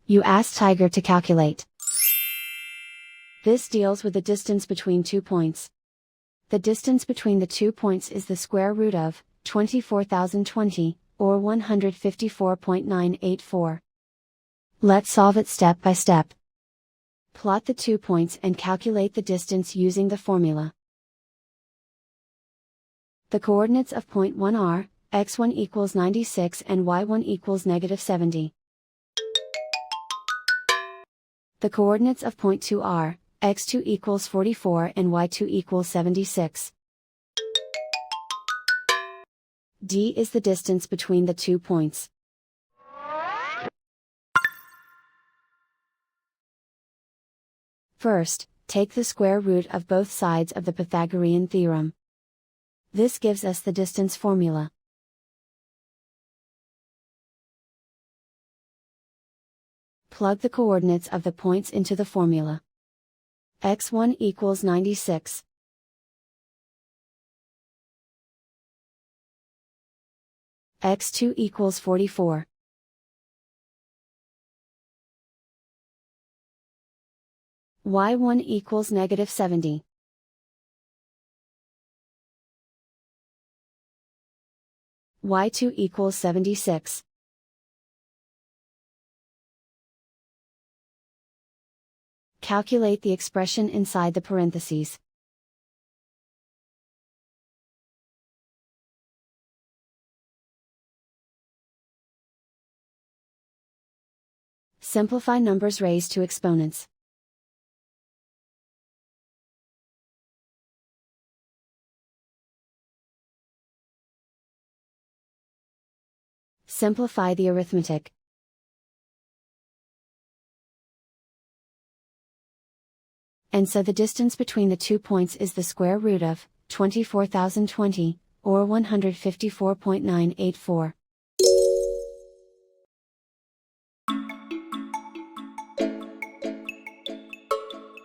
You ask Tiger to calculate. This deals with the distance between 2 points. The distance between the 2 points is the square root of 24,020, or 154.984. Let's solve it step by step. Plot the 2 points and calculate the distance using the formula. The coordinates of point 1 are, x1 equals 96 and y1 equals -70. The coordinates of point 2 are, x2 equals 44 and y2 equals 76. D is the distance between the 2 points. First, take the square root of both sides of the Pythagorean theorem. This gives us the distance formula. Plug the coordinates of the points into the formula. x1 equals 96. x2 equals 44. y1 equals -70. y2 equals 76. Calculate the expression inside the parentheses. Simplify numbers raised to exponents. Simplify the arithmetic. And so the distance between the 2 points is the square root of 24,020, or 154.984.